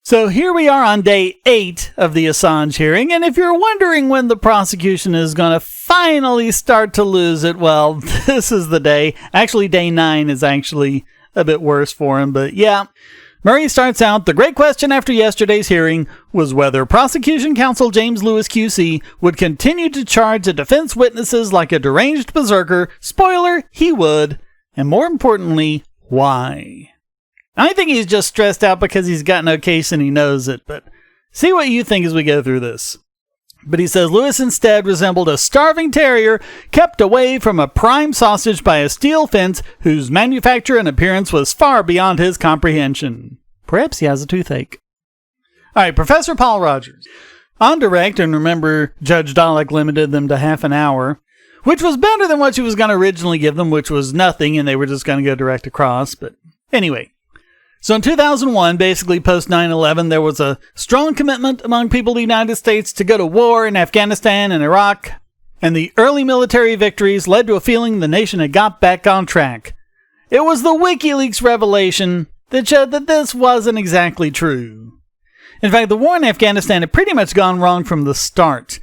So here we are on day 8 of the Assange hearing, and if you're wondering when the prosecution is going to finally start to lose it, well, this is the day. Actually, day 9 is actually a bit worse for him, but yeah. Murray starts out, the great question after yesterday's hearing was whether prosecution counsel James Lewis QC would continue to charge the defense witnesses like a deranged berserker. Spoiler, he would. And more importantly, why? I think he's just stressed out because he's got no case and he knows it, but see what you think as we go through this. But he says Lewis instead resembled a starving terrier kept away from a prime sausage by a steel fence whose manufacture and appearance was far beyond his comprehension. Perhaps he has a toothache. All right, Professor Paul Rogers. On direct, and remember Judge Dalek limited them to half an hour, which was better than what she was going to originally give them, which was nothing, and they were just going to go direct across. But anyway. So in 2001, basically post 9/11, there was a strong commitment among people of the United States to go to war in Afghanistan and Iraq, and the early military victories led to a feeling the nation had got back on track. It was the WikiLeaks revelation that showed that this wasn't exactly true. In fact, the war in Afghanistan had pretty much gone wrong from the start.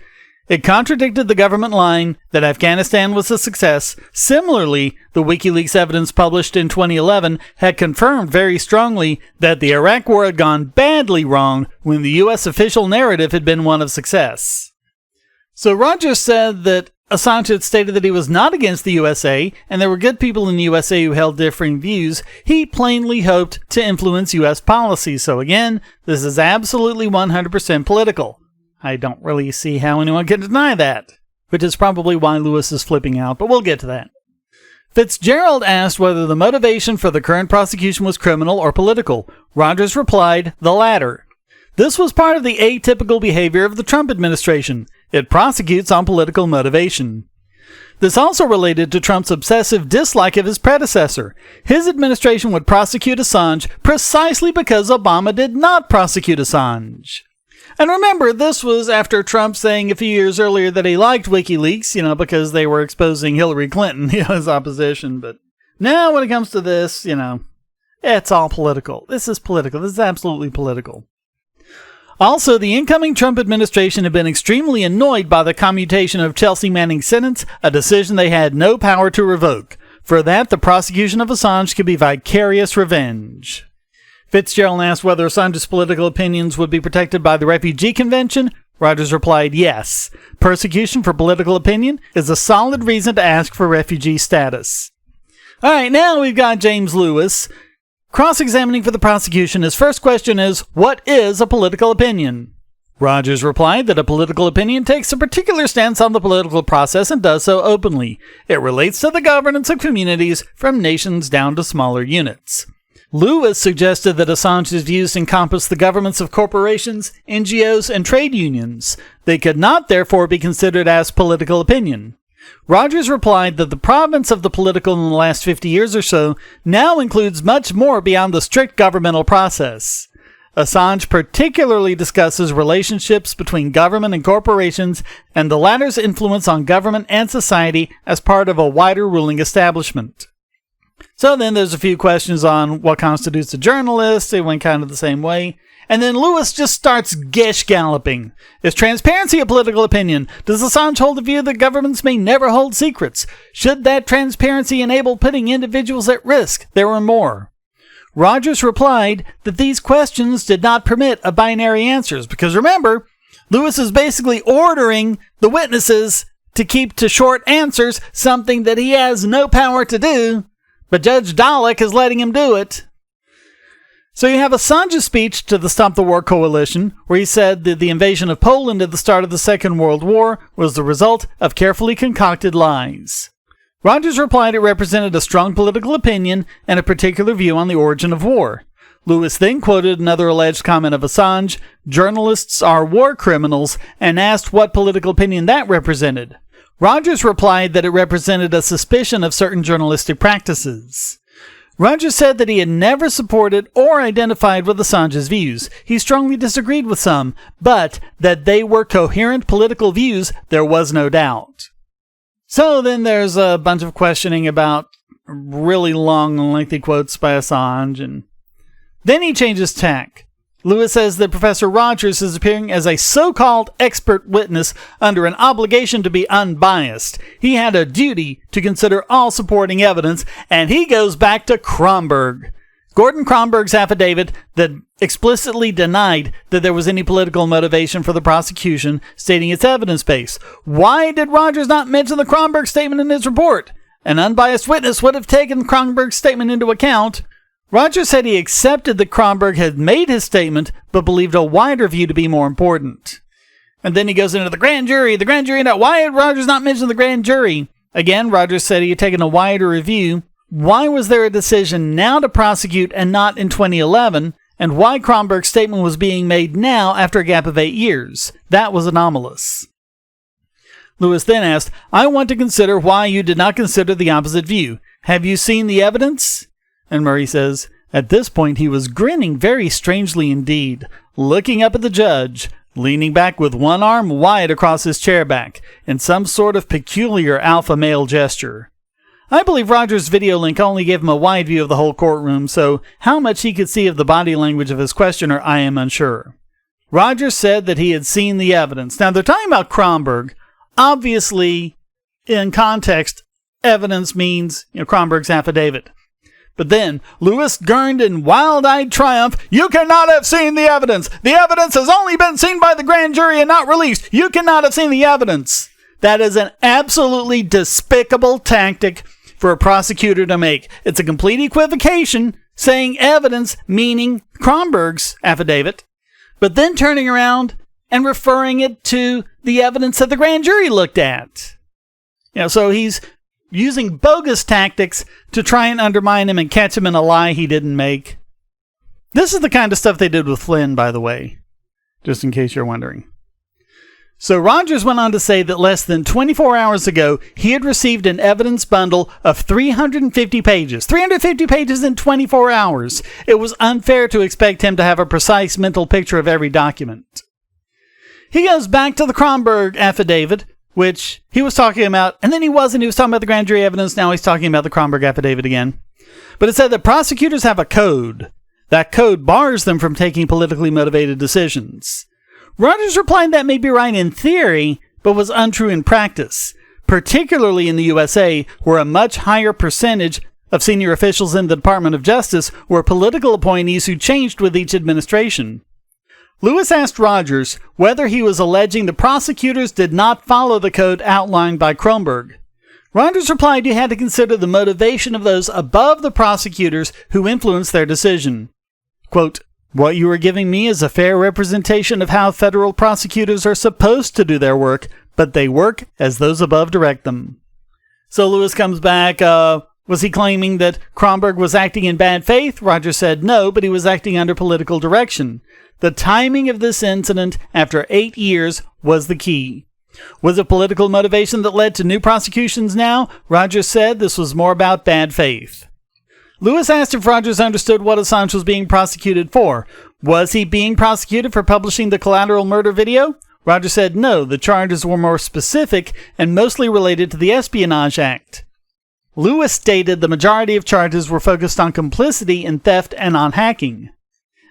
It contradicted the government line that Afghanistan was a success. Similarly, the WikiLeaks evidence published in 2011 had confirmed very strongly that the Iraq War had gone badly wrong when the U.S. official narrative had been one of success. So Rogers said that Assange had stated that he was not against the USA, and there were good people in the USA who held differing views. He plainly hoped to influence U.S. policy. So again, this is absolutely 100% political. I don't really see how anyone can deny that, which is probably why Lewis is flipping out, but we'll get to that. Fitzgerald asked whether the motivation for the current prosecution was criminal or political. Rogers replied, the latter. This was part of the atypical behavior of the Trump administration. It prosecutes on political motivation. This also related to Trump's obsessive dislike of his predecessor. His administration would prosecute Assange precisely because Obama did not prosecute Assange. And remember, this was after Trump saying a few years earlier that he liked WikiLeaks, because they were exposing Hillary Clinton, his opposition. But now when it comes to this, it's all political. This is political. This is absolutely political. Also, the incoming Trump administration had been extremely annoyed by the commutation of Chelsea Manning's sentence, a decision they had no power to revoke. For that, the prosecution of Assange could be vicarious revenge. Fitzgerald asked whether Assange's political opinions would be protected by the Refugee Convention. Rogers replied, yes. Persecution for political opinion is a solid reason to ask for refugee status. All right, now we've got James Lewis cross-examining for the prosecution. His first question is, what is a political opinion? Rogers replied that a political opinion takes a particular stance on the political process and does so openly. It relates to the governance of communities from nations down to smaller units. Lewis suggested that Assange's views encompass the governments of corporations, NGOs, and trade unions. They could not, therefore, be considered as political opinion. Rogers replied that the province of the political in the last 50 years or so now includes much more beyond the strict governmental process. Assange particularly discusses relationships between government and corporations and the latter's influence on government and society as part of a wider ruling establishment. So then there's a few questions on what constitutes a journalist. They went kind of the same way. And then Lewis just starts gish-galloping. Is transparency a political opinion? Does Assange hold the view that governments may never hold secrets? Should that transparency enable putting individuals at risk? There were more. Rogers replied that these questions did not permit a binary answers, because remember, Lewis is basically ordering the witnesses to keep to short answers, something that he has no power to do. But Judge Dalek is letting him do it. So you have Assange's speech to the Stop the War Coalition, where he said that the invasion of Poland at the start of the Second World War was the result of carefully concocted lies. Rogers replied it represented a strong political opinion and a particular view on the origin of war. Lewis then quoted another alleged comment of Assange, journalists are war criminals, and asked what political opinion that represented. Rogers replied that it represented a suspicion of certain journalistic practices. Rogers said that he had never supported or identified with Assange's views. He strongly disagreed with some, but that they were coherent political views, there was no doubt. So then there's a bunch of questioning about really long and lengthy quotes by Assange, and then he changes tack. Lewis says that Professor Rogers is appearing as a so-called expert witness under an obligation to be unbiased. He had a duty to consider all supporting evidence, and he goes back to Kronberg. Gordon Kronberg's affidavit that explicitly denied that there was any political motivation for the prosecution, stating its evidence base. Why did Rogers not mention the Kronberg statement in his report? An unbiased witness would have taken Kronberg's statement into account. Rogers said he accepted that Kronberg had made his statement, but believed a wider view to be more important. And then he goes into the grand jury. The grand jury, why had Rogers not mentioned the grand jury? Again, Rogers said he had taken a wider review. Why was there a decision now to prosecute and not in 2011? And why Kronberg's statement was being made now after a gap of 8 years? That was anomalous. Lewis then asked, I want to consider why you did not consider the opposite view. Have you seen the evidence? And Murray says, at this point he was grinning very strangely indeed, looking up at the judge, leaning back with one arm wide across his chair back, in some sort of peculiar alpha male gesture. I believe Rogers' video link only gave him a wide view of the whole courtroom, so how much he could see of the body language of his questioner, I am unsure. Rogers said that he had seen the evidence. Now, they're talking about Kronberg. Obviously, in context, evidence means Kronberg's affidavit. But then, Lewis gurned in wild-eyed triumph, you cannot have seen the evidence! The evidence has only been seen by the grand jury and not released! You cannot have seen the evidence! That is an absolutely despicable tactic for a prosecutor to make. It's a complete equivocation, saying evidence meaning Kronberg's affidavit, but then turning around and referring it to the evidence that the grand jury looked at. So he's using bogus tactics to try and undermine him and catch him in a lie he didn't make. This is the kind of stuff they did with Flynn, by the way, just in case you're wondering. So Rogers went on to say that less than 24 hours ago, he had received an evidence bundle of 350 pages. 350 pages in 24 hours. It was unfair to expect him to have a precise mental picture of every document. He goes back to the Kronberg affidavit, which he was talking about, and then he was talking about the grand jury evidence. Now he's talking about the Kronberg affidavit again. But it said that prosecutors have a code. That code bars them from taking politically motivated decisions. Rogers replied that may be right in theory, but was untrue in practice, particularly in the USA, where a much higher percentage of senior officials in the Department of Justice were political appointees who changed with each administration. Lewis asked Rogers whether he was alleging the prosecutors did not follow the code outlined by Kronberg. Rogers replied he had to consider the motivation of those above the prosecutors who influenced their decision. Quote, what you are giving me is a fair representation of how federal prosecutors are supposed to do their work, but they work as those above direct them. So Lewis comes back, was he claiming that Kronberg was acting in bad faith? Rogers said no, but he was acting under political direction. The timing of this incident after 8 years was the key. Was it political motivation that led to new prosecutions now? Rogers said this was more about bad faith. Lewis asked if Rogers understood what Assange was being prosecuted for. Was he being prosecuted for publishing the collateral murder video? Rogers said no, the charges were more specific and mostly related to the Espionage Act. Lewis stated the majority of charges were focused on complicity in theft and on hacking.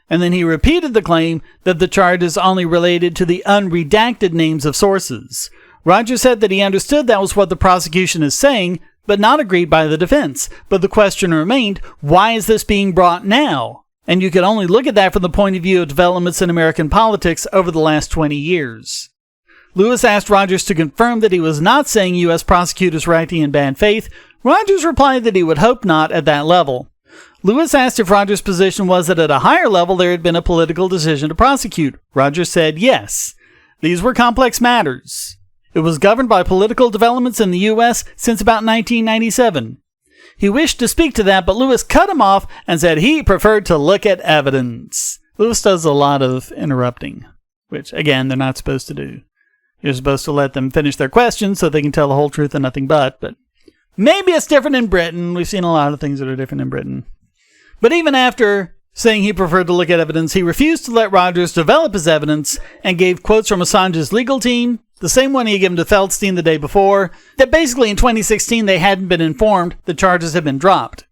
And then he repeated the claim that the charges only related to the unredacted names of sources. Rogers said that he understood that was what the prosecution is saying, but not agreed by the defense. But the question remained, why is this being brought now? And you could only look at that from the point of view of developments in American politics over the last 20 years. Lewis asked Rogers to confirm that he was not saying U.S. prosecutors were acting in bad faith. Rogers replied that he would hope not at that level. Lewis asked if Rogers' position was that at a higher level there had been a political decision to prosecute. Rogers said yes. These were complex matters. It was governed by political developments in the U.S. since about 1997. He wished to speak to that, but Lewis cut him off and said he preferred to look at evidence. Lewis does a lot of interrupting, which, again, they're not supposed to do. You're supposed to let them finish their questions so they can tell the whole truth and nothing but maybe it's different in Britain. We've seen a lot of things that are different in Britain. But even after saying he preferred to look at evidence, he refused to let Rogers develop his evidence and gave quotes from Assange's legal team, the same one he had given to Feldstein the day before, that basically in 2016 they hadn't been informed the charges had been dropped.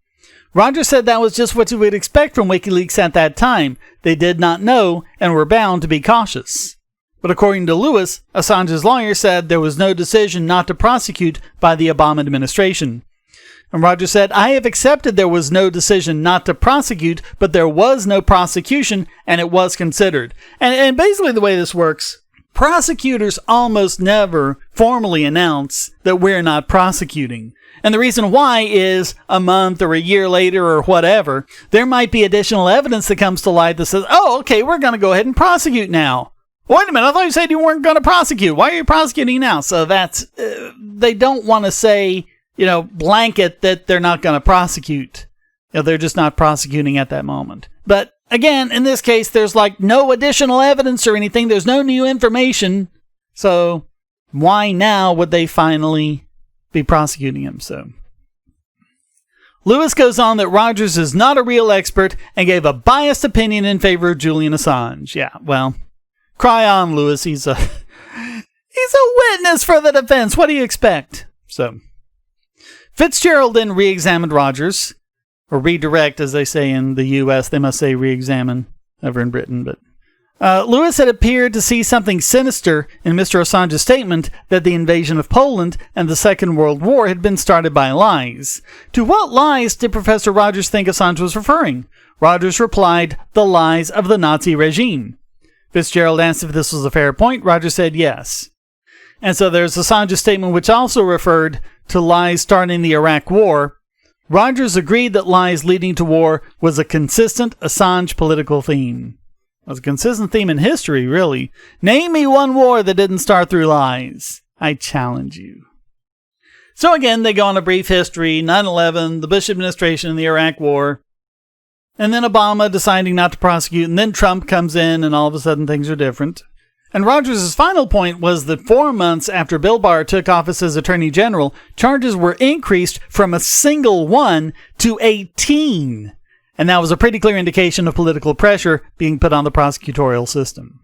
Rogers said that was just what you would expect from WikiLeaks at that time. They did not know and were bound to be cautious. But according to Lewis, Assange's lawyer said there was no decision not to prosecute by the Obama administration. And Rogers said, I have accepted there was no decision not to prosecute, but there was no prosecution, and it was considered. And basically the way this works, prosecutors almost never formally announce that we're not prosecuting. And the reason why is a month or a year later or whatever, there might be additional evidence that comes to light that says, oh, okay, we're going to go ahead and prosecute now. Wait a minute, I thought you said you weren't going to prosecute. Why are you prosecuting now? So that's, they don't want to say, blanket that they're not going to prosecute. They're just not prosecuting at that moment. But again, in this case, there's no additional evidence or anything. There's no new information. So why now would they finally be prosecuting him? So Lewis goes on that Rogers is not a real expert and gave a biased opinion in favor of Julian Assange. Yeah, well, cry on, Lewis. He's a witness for the defense. What do you expect? So Fitzgerald then re-examined Rogers, or redirect, as they say in the U.S. They must say re-examine over in Britain. But Lewis had appeared to see something sinister in Mr. Assange's statement that the invasion of Poland and the Second World War had been started by lies. To what lies did Professor Rogers think Assange was referring? Rogers replied, the lies of the Nazi regime. Fitzgerald asked if this was a fair point. Rogers said yes. And so there's Assange's statement, which also referred to lies starting the Iraq War. Rogers agreed that lies leading to war was a consistent Assange political theme. It was a consistent theme in history, really. Name me one war that didn't start through lies. I challenge you. So again, they go on a brief history, 9/11, the Bush administration, and the Iraq War. And then Obama deciding not to prosecute, and then Trump comes in, and all of a sudden things are different. And Rogers' final point was that 4 months after Bill Barr took office as Attorney General, charges were increased from a single one to 18. And that was a pretty clear indication of political pressure being put on the prosecutorial system.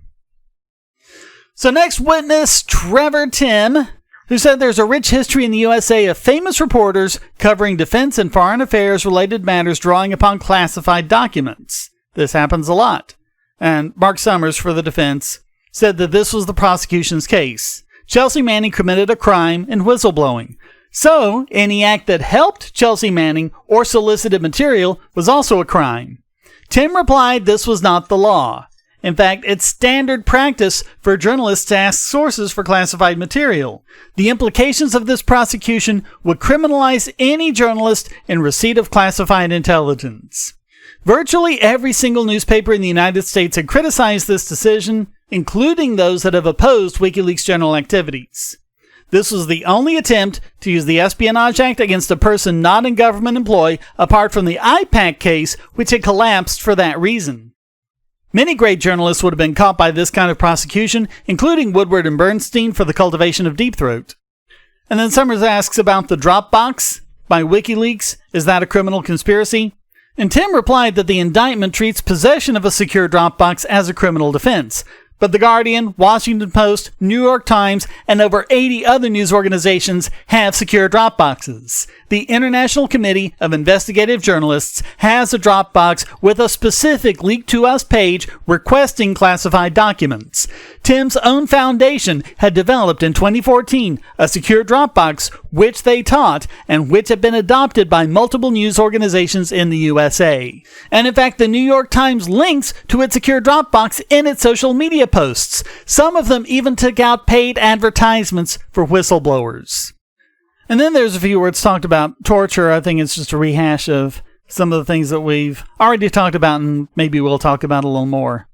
So next witness, Trevor Timm, who said there's a rich history in the USA of famous reporters covering defense and foreign affairs related matters drawing upon classified documents. This happens a lot. And Mark Summers for the defense said that this was the prosecution's case. Chelsea Manning committed a crime in whistleblowing. So, any act that helped Chelsea Manning or solicited material was also a crime. Timm replied this was not the law. In fact, it's standard practice for journalists to ask sources for classified material. The implications of this prosecution would criminalize any journalist in receipt of classified intelligence. Virtually every single newspaper in the United States had criticized this decision, including those that have opposed WikiLeaks' general activities. This was the only attempt to use the Espionage Act against a person not in government employ, apart from the IPAC case, which had collapsed for that reason. Many great journalists would have been caught by this kind of prosecution, including Woodward and Bernstein for the cultivation of Deep Throat. And then Summers asks about the Dropbox by WikiLeaks. Is that a criminal conspiracy? And Timm replied that the indictment treats possession of a secure Dropbox as a criminal defense. But The Guardian, Washington Post, New York Times, and over 80 other news organizations have secure Dropboxes. The International Committee of Investigative Journalists has a Dropbox with a specific Leak to Us page requesting classified documents. Timm's own foundation had developed in 2014 a secure Dropbox, which they taught, and which had been adopted by multiple news organizations in the USA. And in fact, the New York Times links to its secure Dropbox in its social media posts. Some of them even took out paid advertisements for whistleblowers. And then there's a few words talked about torture. I think it's just a rehash of some of the things that we've already talked about, and maybe we'll talk about a little more.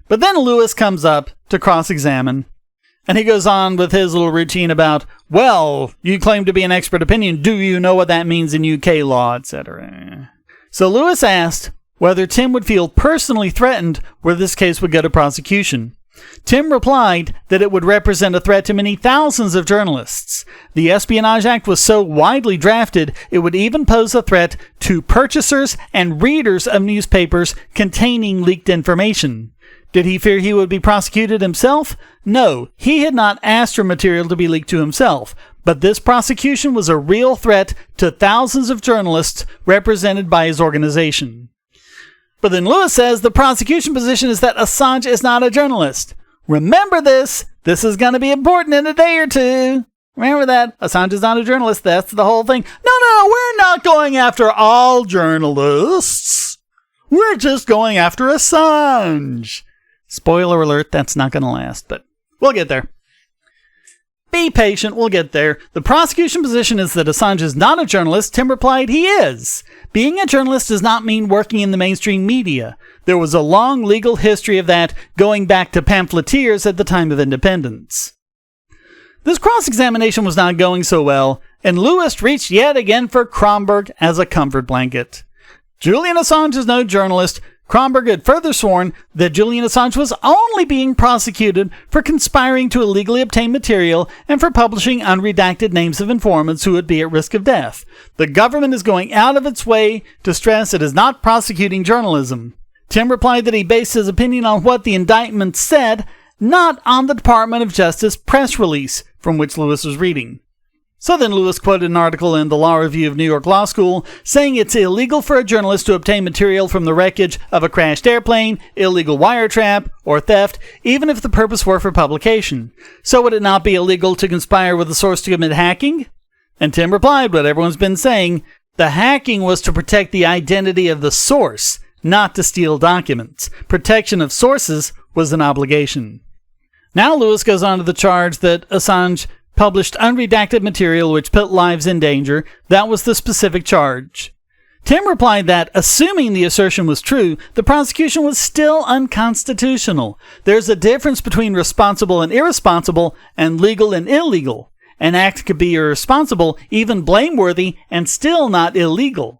But then Lewis comes up to cross-examine, and he goes on with his little routine about, well, you claim to be an expert opinion. Do you know what that means in UK law, etc.? So Lewis asked whether Timm would feel personally threatened where this case would go to prosecution. Timm replied that it would represent a threat to many thousands of journalists. The Espionage Act was so widely drafted, it would even pose a threat to purchasers and readers of newspapers containing leaked information. Did he fear he would be prosecuted himself? No, he had not asked for material to be leaked to himself, But this prosecution was a real threat to thousands of journalists represented by his organization. But then Lewis says the prosecution position is that Assange is not a journalist. Remember this. This is going to be important in a day or two. Remember that. Assange is not a journalist. That's the whole thing. No, we're not going after all journalists. We're just going after Assange. Spoiler alert, that's not going to last, but we'll get there. Be patient, we'll get there. The prosecution position is that Assange is not a journalist. Tim replied he is. Being a journalist does not mean working in the mainstream media. There was a long legal history of that, going back to pamphleteers at the time of independence. This cross-examination was not going so well, and Lewis reached yet again for Kronberg as a comfort blanket. Julian Assange is no journalist. Kronberg had further sworn that Julian Assange was only being prosecuted for conspiring to illegally obtain material and for publishing unredacted names of informants who would be at risk of death. The government is going out of its way to stress it is not prosecuting journalism. Tim replied that he based his opinion on what the indictment said, not on the Department of Justice press release from which Lewis was reading. So then Lewis quoted an article in the Law Review of New York Law School saying it's illegal for a journalist to obtain material from the wreckage of a crashed airplane, illegal wiretap, or theft, even if the purpose were for publication. So would it not be illegal to conspire with a source to commit hacking? And Tim replied what everyone's been saying, the hacking was to protect the identity of the source, not to steal documents. Protection of sources was an obligation. Now Lewis goes on to the charge that Assange published unredacted material which put lives in danger. That was the specific charge. Tim replied that, assuming the assertion was true, the prosecution was still unconstitutional. There's a difference between responsible and irresponsible, and legal and illegal. An act could be irresponsible, even blameworthy, and still not illegal.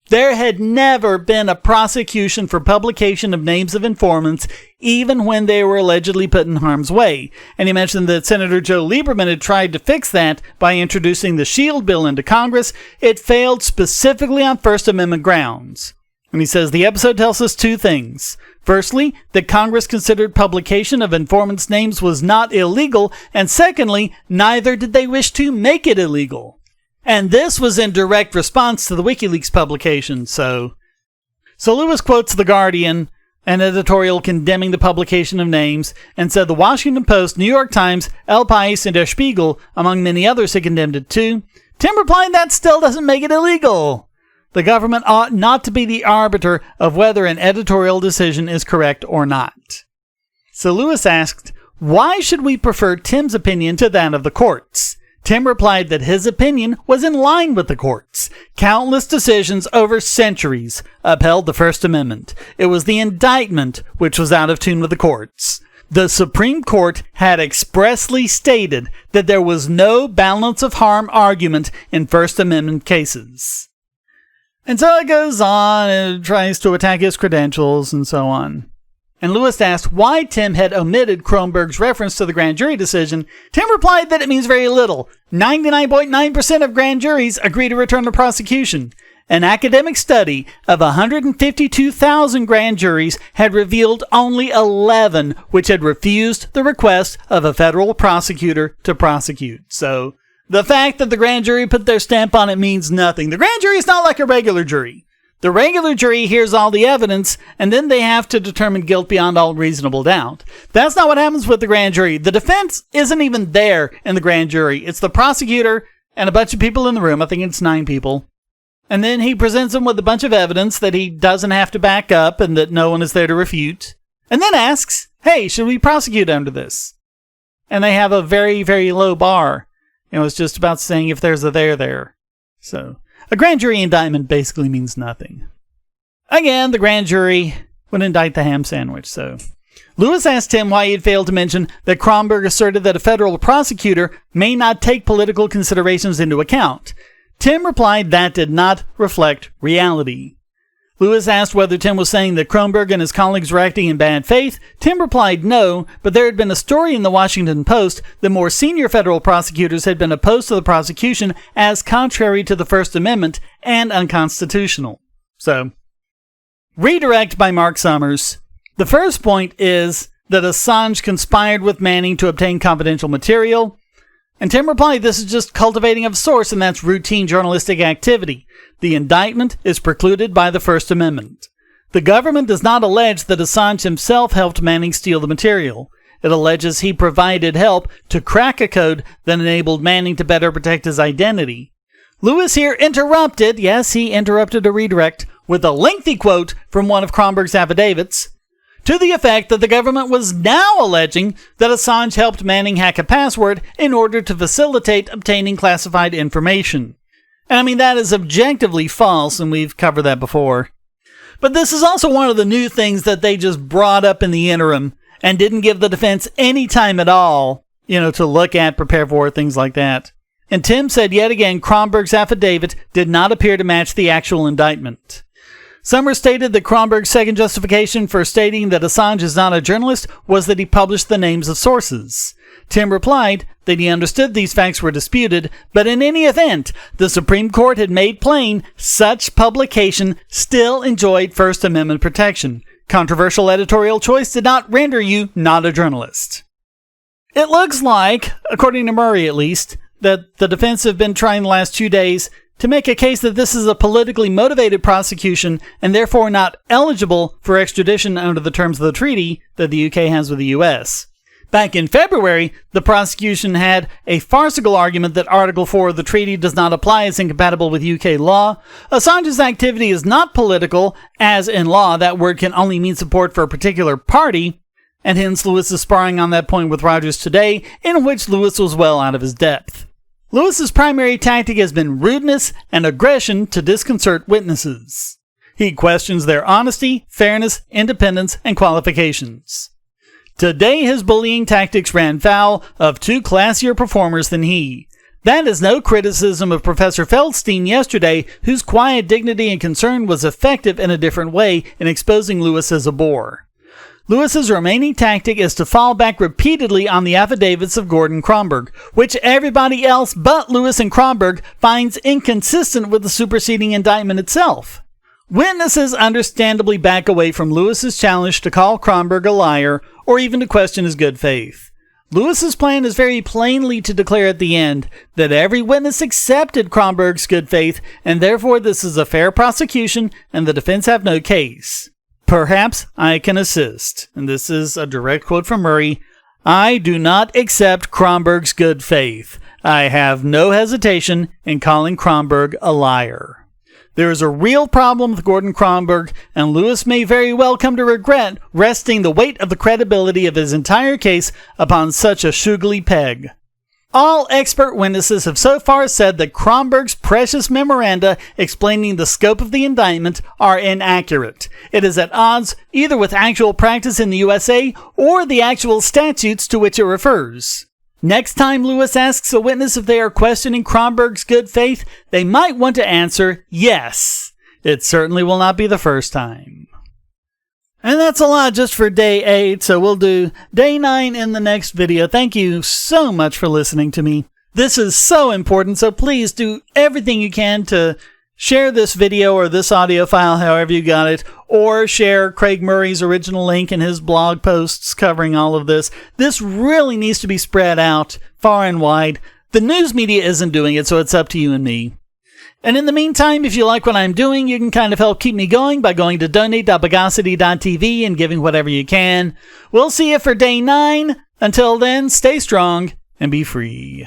There had never been a prosecution for publication of names of informants, even when they were allegedly put in harm's way. And he mentioned that Senator Joe Lieberman had tried to fix that by introducing the SHIELD bill into Congress. It failed specifically on First Amendment grounds. And he says the episode tells us two things. Firstly, that Congress considered publication of informants' names was not illegal, and secondly, neither did they wish to make it illegal. And this was in direct response to the WikiLeaks publication, so Lewis quotes The Guardian, an editorial condemning the publication of names, and said the Washington Post, New York Times, El País, and Der Spiegel, among many others, had condemned it too. Tim replied that still doesn't make it illegal. The government ought not to be the arbiter of whether an editorial decision is correct or not. So Lewis asked, why should we prefer Tim's opinion to that of the courts? Tim replied that his opinion was in line with the courts. Countless decisions over centuries upheld the First Amendment. It was the indictment which was out of tune with the courts. The Supreme Court had expressly stated that there was no balance of harm argument in First Amendment cases. And so it goes on and tries to attack his credentials and so on. And Lewis asked why Tim had omitted Kronberg's reference to the grand jury decision. Tim replied that it means very little. 99.9% of grand juries agree to return to prosecution. An academic study of 152,000 grand juries had revealed only 11 which had refused the request of a federal prosecutor to prosecute. So the fact that the grand jury put their stamp on it means nothing. The grand jury is not like a regular jury. The regular jury hears all the evidence, and then they have to determine guilt beyond all reasonable doubt. That's not what happens with the grand jury. The defense isn't even there in the grand jury. It's the prosecutor and a bunch of people in the room. I think it's 9 people. And then he presents them with a bunch of evidence that he doesn't have to back up and that no one is there to refute. And then asks, hey, should we prosecute under this? And they have a very, very low bar. It's just about saying if there's a there. So a grand jury indictment basically means nothing. Again, the grand jury would indict the ham sandwich, so. Lewis asked Tim why he had failed to mention that Kronberg asserted that a federal prosecutor may not take political considerations into account. Tim replied that did not reflect reality. Lewis asked whether Tim was saying that Kronberg and his colleagues were acting in bad faith. Tim replied no, but there had been a story in the Washington Post that more senior federal prosecutors had been opposed to the prosecution as contrary to the First Amendment and unconstitutional. So, redirect by Mark Summers. The first point is that Assange conspired with Manning to obtain confidential material. And Tim replied, this is just cultivating of source, and that's routine journalistic activity. The indictment is precluded by the First Amendment. The government does not allege that Assange himself helped Manning steal the material. It alleges he provided help to crack a code that enabled Manning to better protect his identity. Lewis here interrupted, yes, he interrupted a redirect, with a lengthy quote from one of Kronberg's affidavits, to the effect that the government was now alleging that Assange helped Manning hack a password in order to facilitate obtaining classified information. And I mean, that is objectively false, and we've covered that before. But this is also one of the new things that they just brought up in the interim and didn't give the defense any time at all, to look at, prepare for, things like that. And Tim said yet again Kronberg's affidavit did not appear to match the actual indictment. Summer stated that Kronberg's second justification for stating that Assange is not a journalist was that he published the names of sources. Tim replied that he understood these facts were disputed, but in any event, the Supreme Court had made plain such publication still enjoyed First Amendment protection. Controversial editorial choice did not render you not a journalist. It looks like, according to Murray at least, that the defense have been trying the last 2 days to make a case that this is a politically motivated prosecution and therefore not eligible for extradition under the terms of the treaty that the UK has with the US. Back in February, the prosecution had a farcical argument that Article 4 of the treaty does not apply as incompatible with UK law. Assange's activity is not political, as in law that word can only mean support for a particular party, and hence Lewis is sparring on that point with Rogers today, in which Lewis was well out of his depth. Lewis's primary tactic has been rudeness and aggression to disconcert witnesses. He questions their honesty, fairness, independence, and qualifications. Today his bullying tactics ran foul of 2 classier performers than he. That is no criticism of Professor Feldstein yesterday, whose quiet dignity and concern was effective in a different way in exposing Lewis as a bore. Lewis's remaining tactic is to fall back repeatedly on the affidavits of Gordon Kronberg, which everybody else but Lewis and Kronberg finds inconsistent with the superseding indictment itself. Witnesses understandably back away from Lewis's challenge to call Kronberg a liar or even to question his good faith. Lewis's plan is very plainly to declare at the end that every witness accepted Kronberg's good faith and therefore this is a fair prosecution and the defense have no case. Perhaps I can assist. And this is a direct quote from Murray. I do not accept Kronberg's good faith. I have no hesitation in calling Kronberg a liar. There is a real problem with Gordon Kronberg, and Lewis may very well come to regret resting the weight of the credibility of his entire case upon such a shugly peg. All expert witnesses have so far said that Kronberg's precious memoranda explaining the scope of the indictment are inaccurate. It is at odds either with actual practice in the USA or the actual statutes to which it refers. Next time Lewis asks a witness if they are questioning Kronberg's good faith, they might want to answer yes. It certainly will not be the first time. And that's a lot just for day 8, so we'll do day 9 in the next video. Thank you so much for listening to me. This is so important, so please do everything you can to share this video or this audio file, however you got it, or share Craig Murray's original link in his blog posts covering all of this. This really needs to be spread out far and wide. The news media isn't doing it, so it's up to you and me. And in the meantime, if you like what I'm doing, you can kind of help keep me going by going to donate.bogosity.tv and giving whatever you can. We'll see you for day 9. Until then, stay strong and be free.